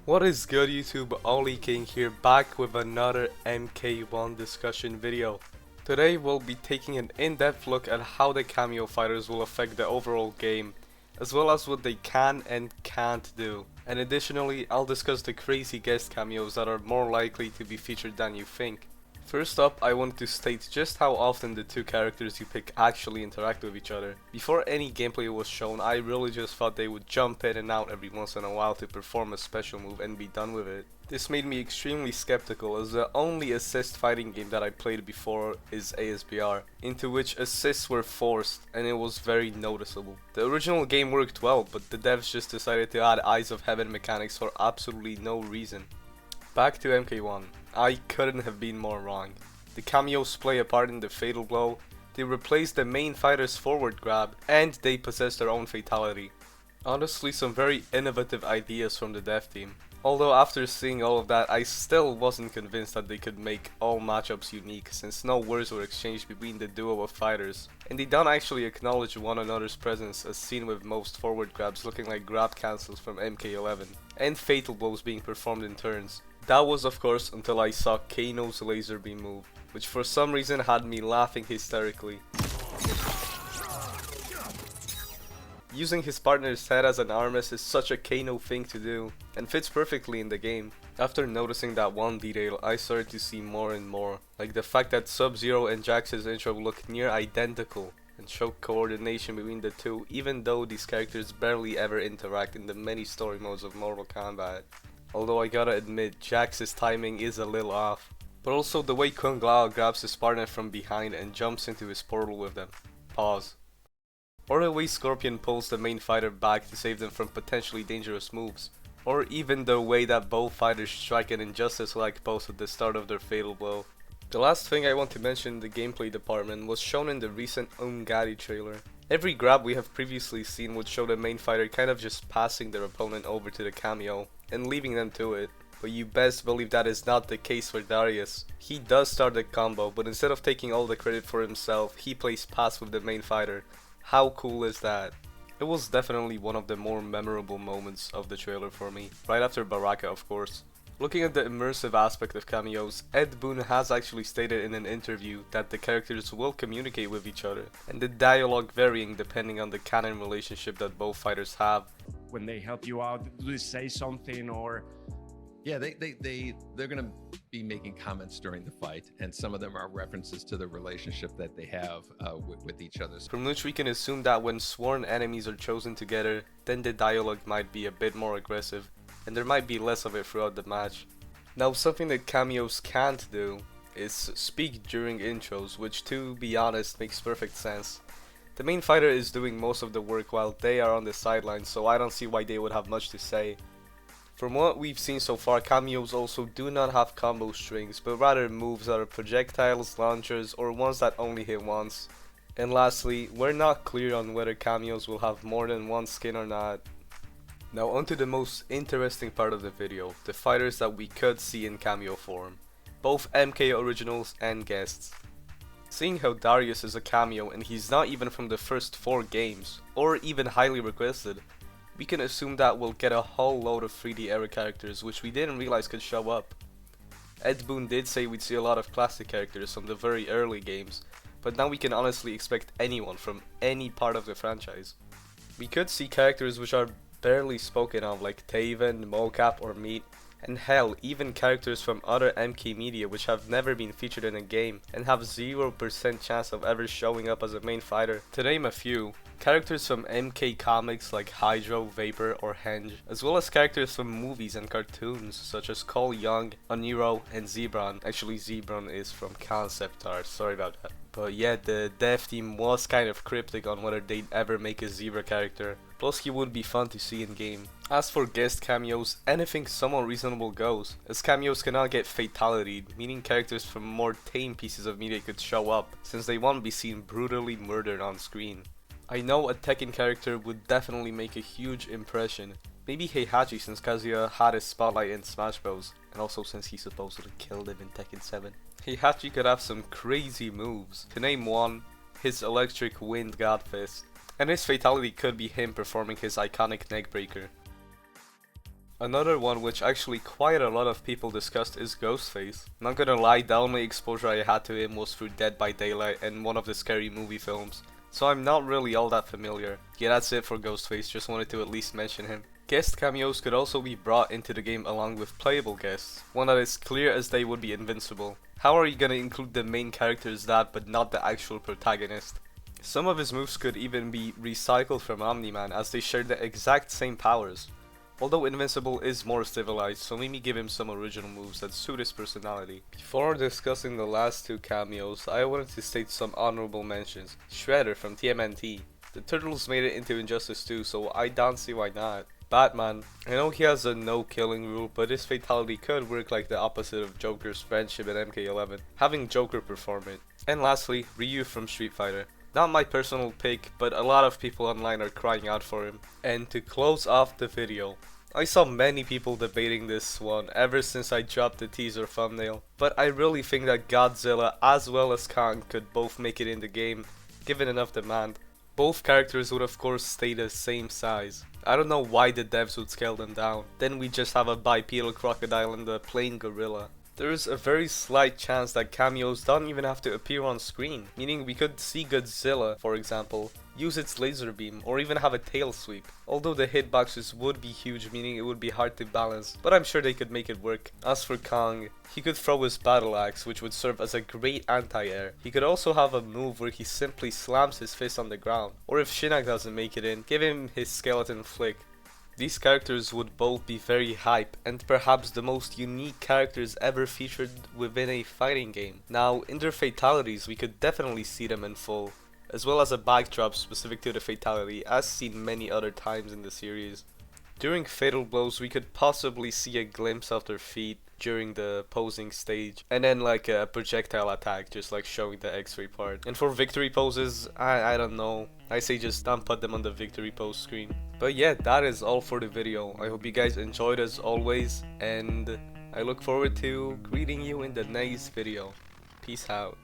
What is good YouTube, Ollie King here, back with another MK1 discussion video. Today we'll be taking an in-depth look at how the Kameo Fighters will affect the overall game, as well as what they can and can't do. And additionally, I'll discuss the crazy guest cameos that are more likely to be featured than you think. First up, I want to state just how often the two characters you pick actually interact with each other. Before any gameplay was shown, I really just thought they would jump in and out every once in a while to perform a special move and be done with it. This made me extremely skeptical, as the only assist fighting game that I played before is ASBR, into which assists were forced and it was very noticeable. The original game worked well, but the devs just decided to add Eyes of Heaven mechanics for absolutely no reason. Back to MK1. I couldn't have been more wrong. The cameos play a part in the fatal blow, they replace the main fighter's forward grab, and they possess their own fatality. Honestly, some very innovative ideas from the dev team. Although after seeing all of that, I still wasn't convinced that they could make all matchups unique, since no words were exchanged between the duo of fighters. And they don't actually acknowledge one another's presence, as seen with most forward grabs looking like grab cancels from MK11, and fatal blows being performed in turns. That was of course until I saw Kano's laser beam move, which for some reason had me laughing hysterically. Using his partner's head as an armrest is such a Kano thing to do, and fits perfectly in the game. After noticing that one detail, I started to see more and more, like the fact that Sub-Zero and Jax's intro look near identical, and show coordination between the two, even though these characters barely ever interact in the many story modes of Mortal Kombat. Although I gotta admit, Jax's timing is a little off. But also the way Kung Lao grabs his partner from behind and jumps into his portal with them. Pause. Or the way Scorpion pulls the main fighter back to save them from potentially dangerous moves. Or even the way that both fighters strike an injustice-like pose at the start of their fatal blow. The last thing I want to mention in the gameplay department was shown in the recent Ungari trailer. Every grab we have previously seen would show the main fighter kind of just passing their opponent over to the cameo and leaving them to it. But you best believe that is not the case for Darius. He does start the combo, but instead of taking all the credit for himself, he plays pass with the main fighter. How cool is that? It was definitely one of the more memorable moments of the trailer for me, right after Baraka of course. Looking at the immersive aspect of cameos, Ed Boon has actually stated in an interview that the characters will communicate with each other, and the dialogue varying depending on the canon relationship that both fighters have. When they help you out, do they say something or? Yeah, they're gonna be making comments during the fight, and some of them are references to the relationship that they have with each other. From which we can assume that when sworn enemies are chosen together, then the dialogue might be a bit more aggressive, and there might be less of it throughout the match. Now, something that cameos can't do is speak during intros, which to be honest makes perfect sense. The main fighter is doing most of the work while they are on the sidelines, so I don't see why they would have much to say. From what we've seen so far, cameos also do not have combo strings, but rather moves that are projectiles, launchers, or ones that only hit once. And lastly, we're not clear on whether cameos will have more than one skin or not. Now onto the most interesting part of the video, the fighters that we could see in cameo form, both MK originals and guests. Seeing how Darius is a cameo and he's not even from the first 4 games, or even highly requested, we can assume that we'll get a whole load of 3D era characters which we didn't realize could show up. Ed Boon did say we'd see a lot of classic characters from the very early games, but now we can honestly expect anyone from any part of the franchise. We could see characters which are barely spoken of like Taven, Mocap or Meat, and hell, even characters from other MK media which have never been featured in a game and have 0% chance of ever showing up as a main fighter. To name a few, characters from MK comics like Hydro, Vapor or Henge, as well as characters from movies and cartoons such as Cole Young, Oniro and Zebron. Actually, Zebron is from concept art, sorry about that. But yeah, the dev team was kind of cryptic on whether they'd ever make a Zebra character, plus he would be fun to see in game. As for guest cameos, anything somewhat reasonable goes, as cameos cannot get fatality, meaning characters from more tame pieces of media could show up, since they won't be seen brutally murdered on screen. I know a Tekken character would definitely make a huge impression, maybe Heihachi since Kazuya had his spotlight in Smash Bros, and also since he supposedly killed him in Tekken 7. Heihachi could have some crazy moves, to name one, his electric wind god fist, and his fatality could be him performing his iconic neckbreaker. Another one which actually quite a lot of people discussed is Ghostface. Not gonna lie, the only exposure I had to him was through Dead by Daylight and one of the Scary Movie films, so I'm not really all that familiar. Yeah, that's it for Ghostface, just wanted to at least mention him. Guest cameos could also be brought into the game along with playable guests, one that is clear as day would be invincible. How are you gonna include the main character as that but not the actual protagonist? Some of his moves could even be recycled from Omni-Man as they share the exact same powers. Although Invincible is more civilized, so maybe give him some original moves that suit his personality. Before discussing the last two cameos, I wanted to state some honorable mentions. Shredder from TMNT. The Turtles made it into Injustice 2, so I don't see why not. Batman. I know he has a no killing rule, but his fatality could work like the opposite of Joker's friendship in MK11, having Joker perform it. And lastly, Ryu from Street Fighter. Not my personal pick, but a lot of people online are crying out for him. And to close off the video, I saw many people debating this one ever since I dropped the teaser thumbnail, but I really think that Godzilla as well as Kong could both make it in the game, given enough demand. Both characters would of course stay the same size. I don't know why the devs would scale them down. Then we just have a bipedal crocodile and a plain gorilla. There is a very slight chance that cameos don't even have to appear on screen, meaning we could see Godzilla, for example, use its laser beam or even have a tail sweep. Although the hitboxes would be huge, meaning it would be hard to balance, but I'm sure they could make it work. As for Kong, he could throw his battle axe, which would serve as a great anti-air. He could also have a move where he simply slams his fist on the ground, or if Shinnok doesn't make it in, give him his skeleton flick. These characters would both be very hype and perhaps the most unique characters ever featured within a fighting game. Now, in their fatalities we could definitely see them in full, as well as a backdrop specific to the fatality as seen many other times in the series. During fatal blows we could possibly see a glimpse of their feet during the posing stage, and then like a projectile attack just like showing the x-ray part. And for victory poses, I don't know, I say just don't put them on the victory pose screen. But yeah, that is all for the video. I hope you guys enjoyed as always, and I look forward to greeting you in the next video. Peace out.